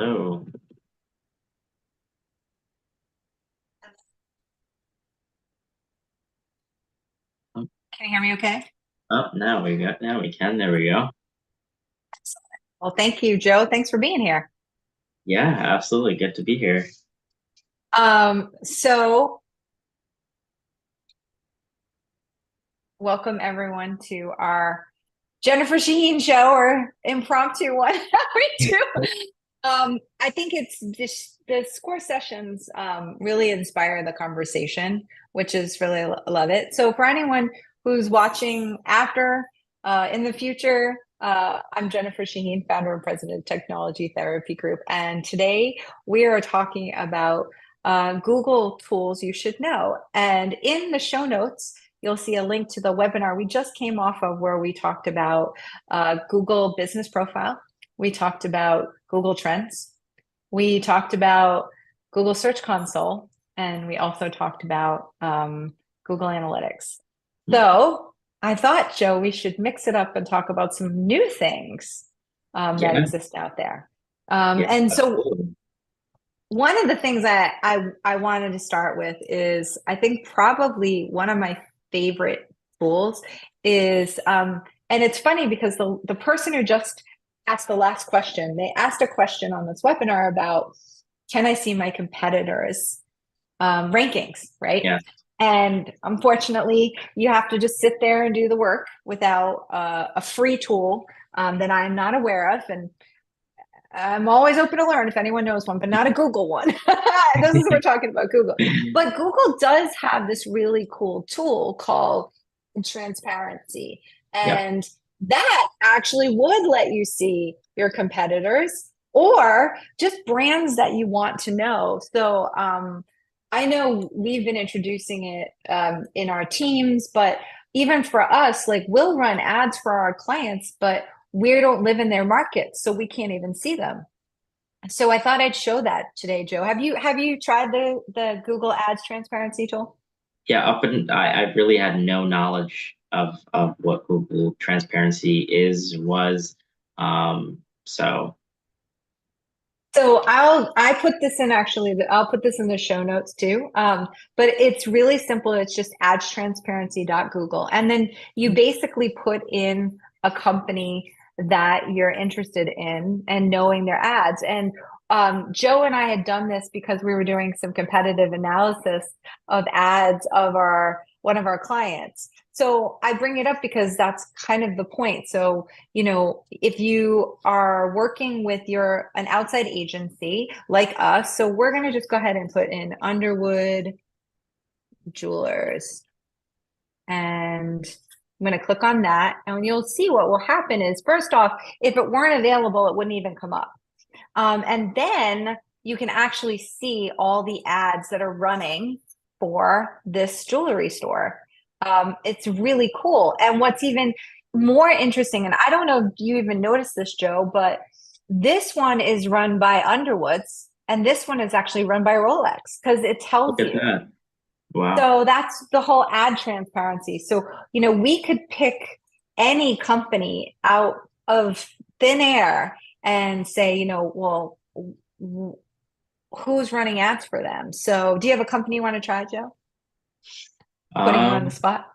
Hello. Oh, Can you hear me okay? now we can. There we go. Well, thank you, Joe. Thanks for being here. Yeah, absolutely. Good to be here. So welcome everyone to our Jennifer Shaheen show or impromptu one we do. I think it's just the score sessions really inspire the conversation, which is really love it. So for anyone who's watching after in the future, I'm Jennifer Shaheen, founder and president of Technology Therapy Group, and today we are talking about Google tools you should know. And in the show notes, you'll see a link to the webinar we just came off of where we talked about Google Business Profile. We talked about Google Trends. We talked about Google Search Console. And we also talked about Google Analytics. So I thought, Joe, we should mix it up and talk about some new things that Yeah, exist out there. yeah, And so absolutely. one of the things that I wanted to start with is I think probably one of my favorite tools is and it's funny because the person who just asked the last question, they asked a question on this webinar about can I see my competitors rankings, right? Yeah. And unfortunately, you have to just sit there and do the work without a free tool that I'm not aware of. And I'm always open to learn if anyone knows one, but not a Google one. This is we're talking about Google. But Google does have this really cool tool called transparency. Yep. And that actually would let you see your competitors or just brands that you want to know. So I know we've been introducing it in our teams, but even for us, like we'll run ads for our clients, but we don't live in their markets, so we can't even see them. So I thought I'd show that today, Joe. Have you tried the Google Ads transparency tool? Yeah, up and I really had no knowledge of what Google transparency was. So So I put this in actually I'll put this in the show notes too. But it's really simple. It's just adstransparency.google. And then you basically put in a company that you're interested in and knowing their ads. And Joe and I had done this because we were doing some competitive analysis of ads of our one of our clients. So I bring it up because that's kind of the point. So if you are working with an outside agency like us, so we're going to just go ahead and put in Underwood Jewelers. And I'm going to click on that. And you'll see what will happen is, first off, if it weren't available, it wouldn't even come up. And then you can actually see all the ads that are running for this jewelry store. It's really cool. And what's even more interesting, and I don't know if you even noticed this, Joe, but this one is run by Underwoods, and this one is actually run by Rolex because it look tells at you. that. Wow. So that's the whole ad transparency. So, we could pick any company out of thin air and say, well, who's running ads for them? So, do you have a company you want to try, Joe? Putting you on the Um spot.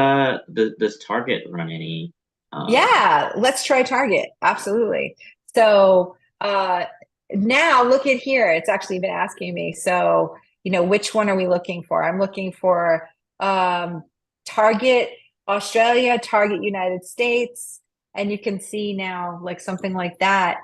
uh does Target run any Yeah, let's try Target. Absolutely. So, now look at here. It's actually been asking me. So, which one are we looking for? I'm looking for Target Australia, Target United States, and you can see now like something like that.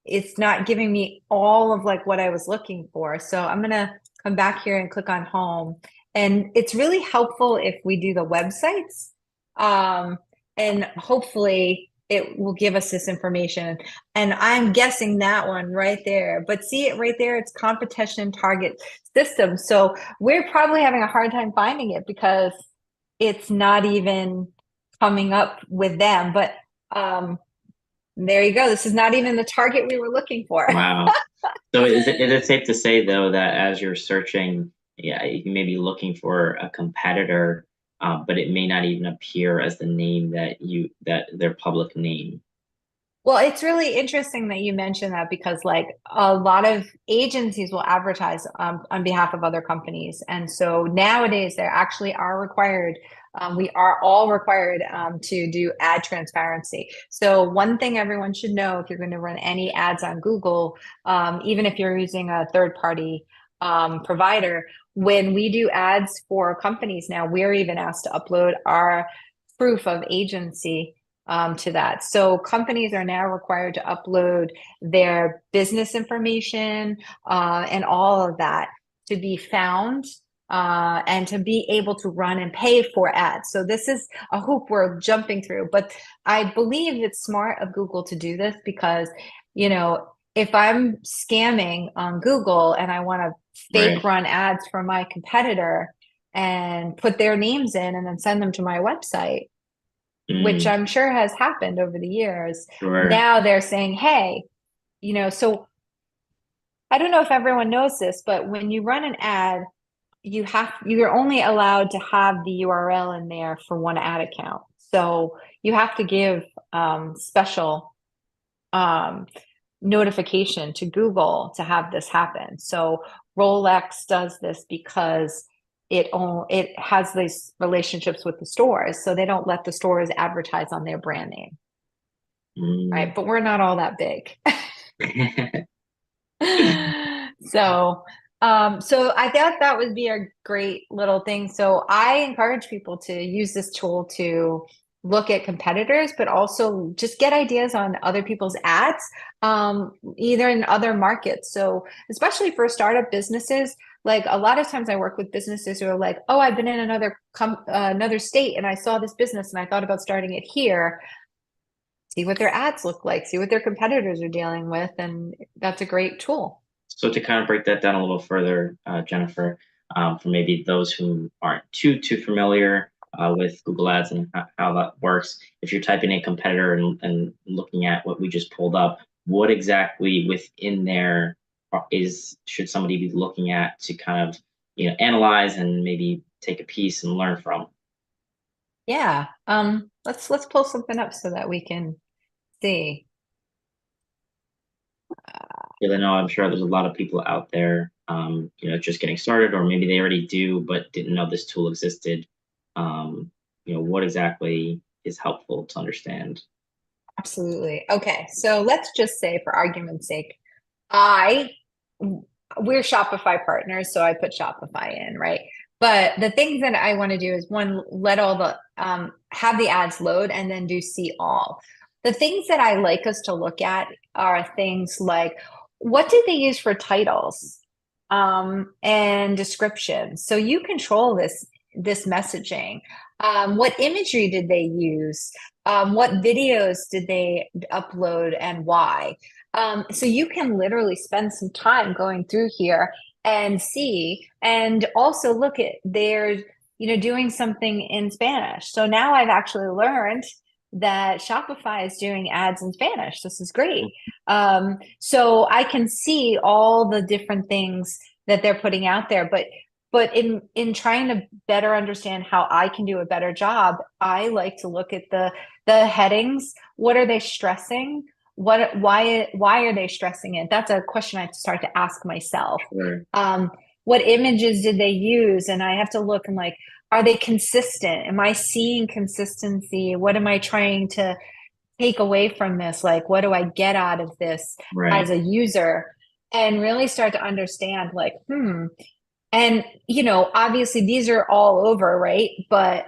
It's not giving me all of like what I was looking for. So I'm gonna come back here and click on home. And it's really helpful if we do the websites. Um, and hopefully it will give us this information. And I'm guessing that one right there. But see it right there, it's competition target system. So we're probably having a hard time finding it because it's not even coming up with them. But there you go. This is not even the target we were looking for. wow. So is it safe to say though that as you're searching, yeah, you may be looking for a competitor, but it may not even appear as the name that their public name. Well, it's really interesting that you mentioned that because, like, a lot of agencies will advertise on behalf of other companies. And so nowadays, they actually are required. We are all required to do ad transparency. So, one thing everyone should know if you're going to run any ads on Google, even if you're using a third party provider, when we do ads for companies now, we're even asked to upload our proof of agency to that. So companies are now required to upload their business information and all of that to be found and to be able to run and pay for ads. So this is a hoop we're jumping through, but I believe it's smart of Google to do this because, you know, if I'm scamming on Google and I want to fake Right. run ads for my competitor and put their names in and then send them to my website, which Mm, I'm sure has happened over the years. sure. Now they're saying, hey, so I don't know if everyone knows this, but when you run an ad, you're only allowed to have the URL in there for one ad account. So you have to give special um, notification to Google to have this happen. So Rolex does this because it has these relationships with the stores, so they don't let the stores advertise on their brand name, Mm. right? But we're not all that big. So, so I thought that would be a great little thing. So I encourage people to use this tool to look at competitors, but also just get ideas on other people's ads, either in other markets. So especially for startup businesses, like a lot of times I work with businesses who are like, "Oh, I've been in another state and I saw this business and I thought about starting it here." See what their ads look like, see what their competitors are dealing with, and that's a great tool. So to kind of break that down a little further, Jennifer, for maybe those who aren't too familiar with Google Ads and how that works, if you're typing in competitor and looking at what we just pulled up, what exactly within there is should somebody be looking at to kind of analyze and maybe take a piece and learn from? Yeah. Let's pull something up so that we can see. Because I know I'm sure there's a lot of people out there, just getting started, or maybe they already do but didn't know this tool existed. What exactly is helpful to understand? Absolutely. Okay. So let's just say, for argument's sake, I we're Shopify partners, so I put Shopify in, right? But the things that I want to do is one, let all the have the ads load and then do see all. The things that I like us to look at are things like what did they use for titles and descriptions. So you control this messaging. What imagery did they use? What videos did they upload and why? So you can literally spend some time going through here and see, and also look at their, doing something in Spanish. So now I've actually learned that Shopify is doing ads in Spanish. This is great. So I can see all the different things that they're putting out there, but in trying to better understand how I can do a better job, I like to look at the headings. What are they stressing? Why are they stressing it? That's a question I have to start to ask myself. Sure. Um, what images did they use? And I have to look and like, are they consistent? Am I seeing consistency? What am I trying to take away from this? Like, what do I get out of this as Right. a user? And really start to understand, like, and obviously these are all over, right? But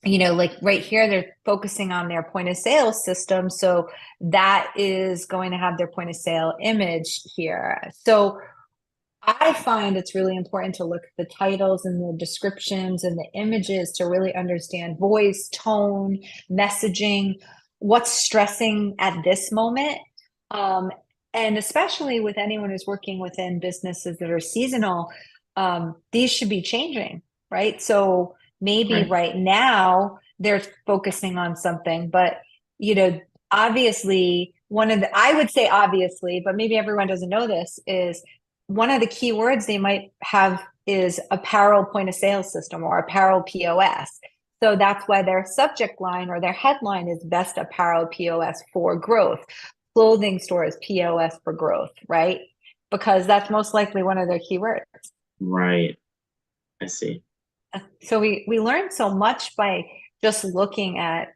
like right here, they're focusing on their point of sale system. So that is going to have their point of sale image here. So I find it's really important to look at the titles and the descriptions and the images to really understand voice, tone, messaging, what's stressing at this moment. Um, and especially with anyone who's working within businesses that are seasonal, these should be changing, right? So maybe Right. right now they're focusing on something, but you know, obviously I would say obviously, but maybe everyone doesn't know this, is one of the key words they might have is apparel point of sale system or apparel POS. So that's why their subject line or their headline is best apparel POS for growth. Clothing stores POS for growth, right? Because that's most likely one of their keywords. Right. I see. So we learn so much by just looking at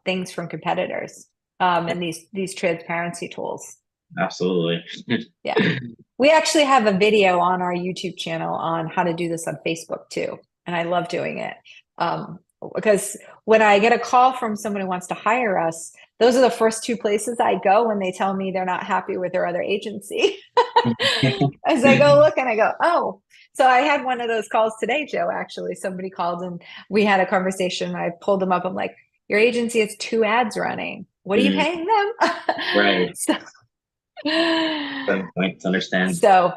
things from competitors and these transparency tools. Absolutely. Yeah. We actually have a video on our YouTube channel on how to do this on Facebook too. And I love doing it. Because when I get a call from someone who wants to hire us, those are the first two places I go when they tell me they're not happy with their other agency. As I go look and I go, oh, so I had one of those calls today, Joe, actually. Somebody called and we had a conversation. I pulled them up. I'm like, your agency has 2 ads running. What are you Mm, paying them? right. So, Points, understand. so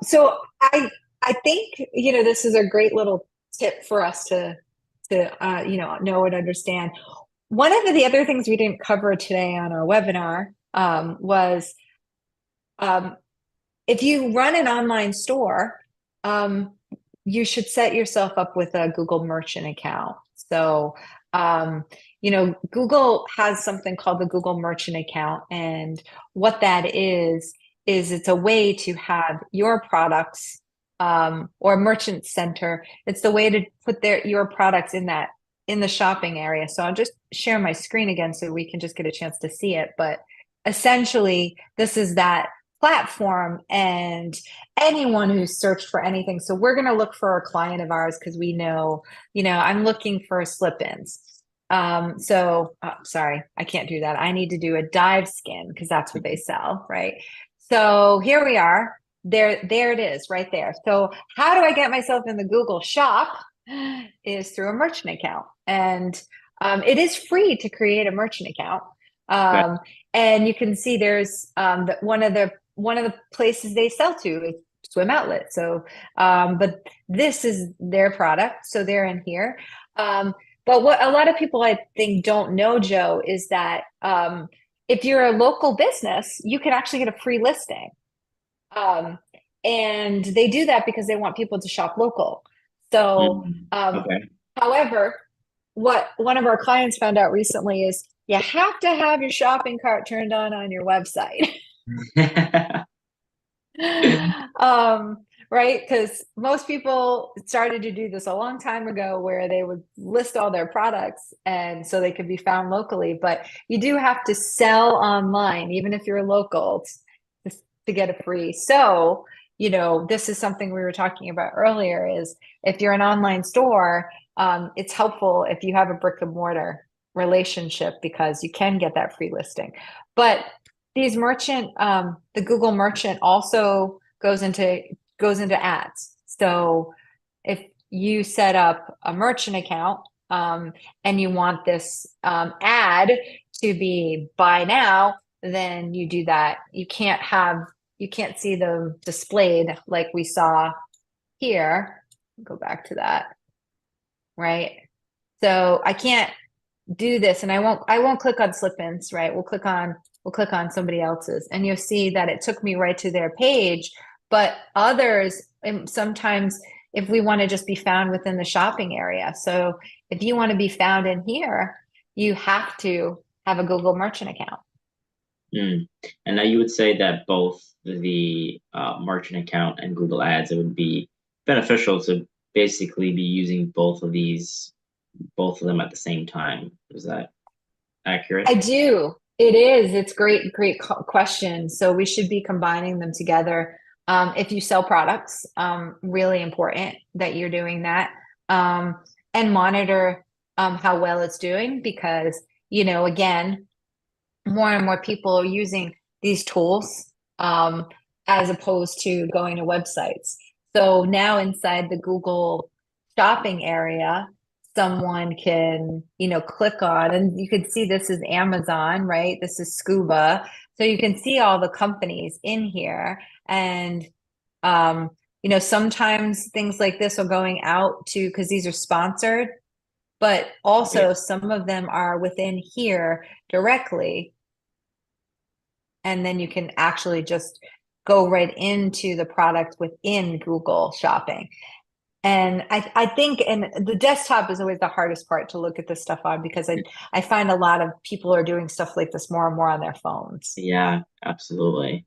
so I think this is a great little tip for us to know and understand. One of the other things we didn't cover today on our webinar was um, if you run an online store, um, you should set yourself up with a Google Merchant account. So, Google has something called the Google Merchant account. And what that is it's a way to have your products or merchant center. It's the way to put your products in the shopping area. So I'll just share my screen again so we can just get a chance to see it. But essentially, this is that platform and anyone who's searched for anything. So we're going to look for a client of ours because we know, I'm looking for slip-ins. Sorry, I can't do that. I need to do a dive skin because that's what they sell, right? So here we are. There it is right there. So how do I get myself in the Google shop is through a merchant account. And it is free to create a merchant account. Okay. And you can see there's one of the places they sell to is swim outlet. So, but this is their product, so they're in here. But what a lot of people I think don't know, Joe, is that if you're a local business, you can actually get a free listing. Um, and they do that because they want people to shop local. So, Mm, okay. however, what one of our clients found out recently is you have to have your shopping cart turned on your website. um, right? Because most people started to do this a long time ago where they would list all their products and so they could be found locally. But you do have to sell online, even if you're local, to get it free. So, this is something we were talking about earlier is if you're an online store, it's helpful if you have a brick and mortar relationship because you can get that free listing. But these the Google Merchant also goes into ads. So if you set up a merchant account and you want this ad to be buy now, then you do that. You can't see them displayed like we saw here. Go back to that, right? So I can't do this and I won't click on slip-ins, right? We'll click on somebody else's and you'll see that it took me right to their page. But others, sometimes if we want to just be found within the shopping area. So if you want to be found in here, you have to have a Google Merchant account. Mm. And now you would say that both the merchant account and Google Ads, it would be beneficial to basically be using both of them at the same time. Is that I accurate? do. It is. It's great question. So we should be combining them together. If you sell products, really important that you're doing that. Um, and monitor how well it's doing because, again, more and more people are using these tools as opposed to going to websites. So now inside the Google shopping area, someone can, click on, and you can see this is Amazon, right? This is Scuba. So you can see all the companies in here. And, sometimes things like this are going out to, because these are sponsored, but Okay. also some of them are within here directly and then you can actually just go right into the product within Google Shopping. And I think, and the desktop is always the hardest part to look at this stuff on because I find a lot of people are doing stuff like this more and more on their phones. Yeah, absolutely.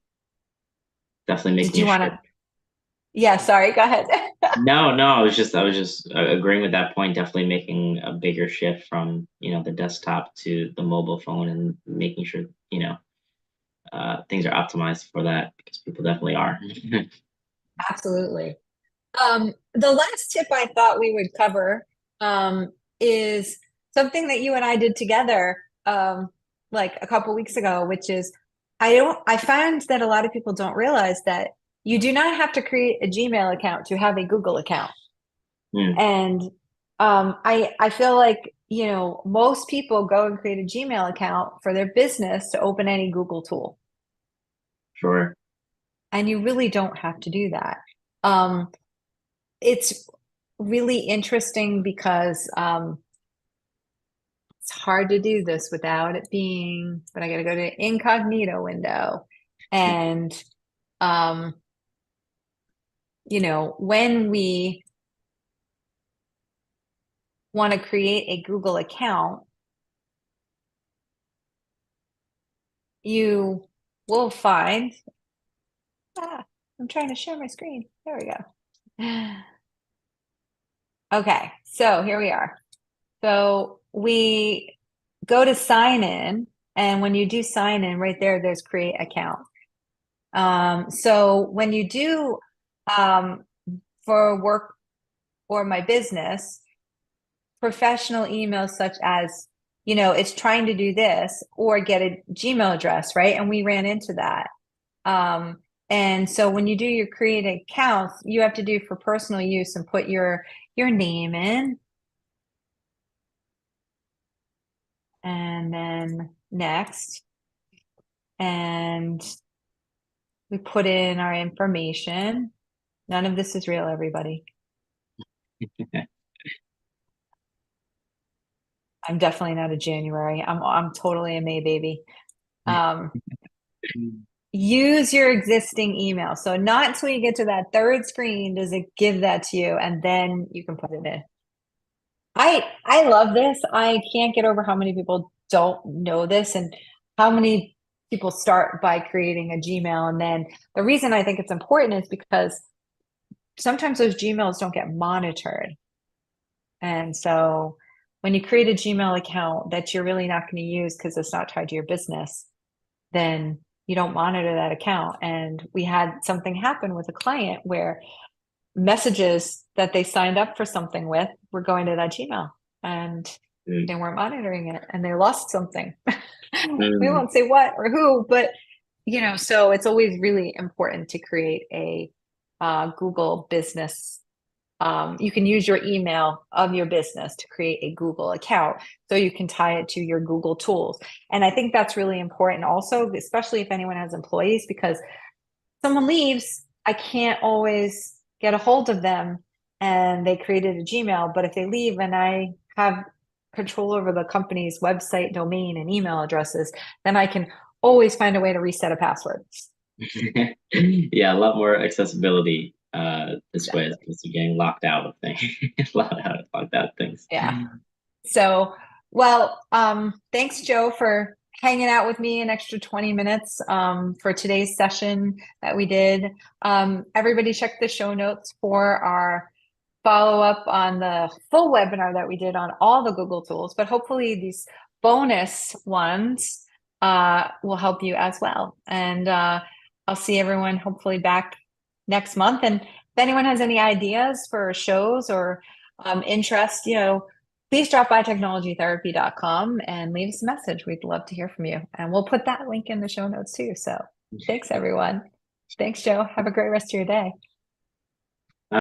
Definitely Did making you a want shift. to? Yeah, sorry, go ahead. No, no, I was just agreeing with that point. Definitely making a bigger shift from, the desktop to the mobile phone and making sure, things are optimized for that because people definitely are. Absolutely. The last tip I thought we would cover is something that you and I did together like a couple weeks ago, which is I find that a lot of people don't realize that you do not have to create a Gmail account to have a Google account. Hmm, And I feel like, most people go and create a Gmail account for their business to open any Google tool. sure. And you really don't have to do that. Um, it's really interesting because it's hard to do this without it being, but I got to go to incognito window. And, um, when we want to create a Google account, you will find, I'm trying to share my screen. There we go. Okay, so here we are. So we go to sign in, and when you do sign in, right there, there's create account. So when you do um, for work or my business, professional emails such as, it's trying to do this or get a Gmail address, right? And we ran into that. Um, and so when you do your create accounts, you have to do for personal use and put your name in, and then next, and we put in our information. None of this is real, everybody. I'm definitely not a January. I'm totally a May baby. Um, use your existing email. So not until you get to that third screen does it give that to you, and then you can put it in. I love this. I can't get over how many people don't know this and how many people start by creating a Gmail. And then the reason I think it's important is because sometimes those Gmails don't get monitored. And so when you create a Gmail account that you're really not going to use because it's not tied to your business, then you don't monitor that account. And we had something happen with a client where messages that they signed up for something with were going to that Gmail and Mm, they weren't monitoring it and they lost something. We mm, won't say what or who, but so it's always really important to create a Google business. You can use your email of your business to create a Google account so you can tie it to your Google tools. And I think that's really important also, especially if anyone has employees, because someone leaves, I can't always get a hold of them and they created a Gmail. But if they leave and I have control over the company's website, domain, and email addresses, then I can always find a way to reset a password. Yeah, a lot more accessibility this way as Exactly. opposed to getting locked out of things. Locked out of things. Yeah. So, well, thanks, Joe, for hanging out with me an extra 20 minutes for today's session that we did. Everybody check the show notes for our follow up on the full webinar that we did on all the Google tools, but hopefully these bonus ones will help you as well. And I'll see everyone hopefully back next month. And if anyone has any ideas for shows or interest, please drop by technologytherapy.com and leave us a message. We'd love to hear from you. And we'll put that link in the show notes too. So thanks, everyone. Thanks, Joe. Have a great rest of your day.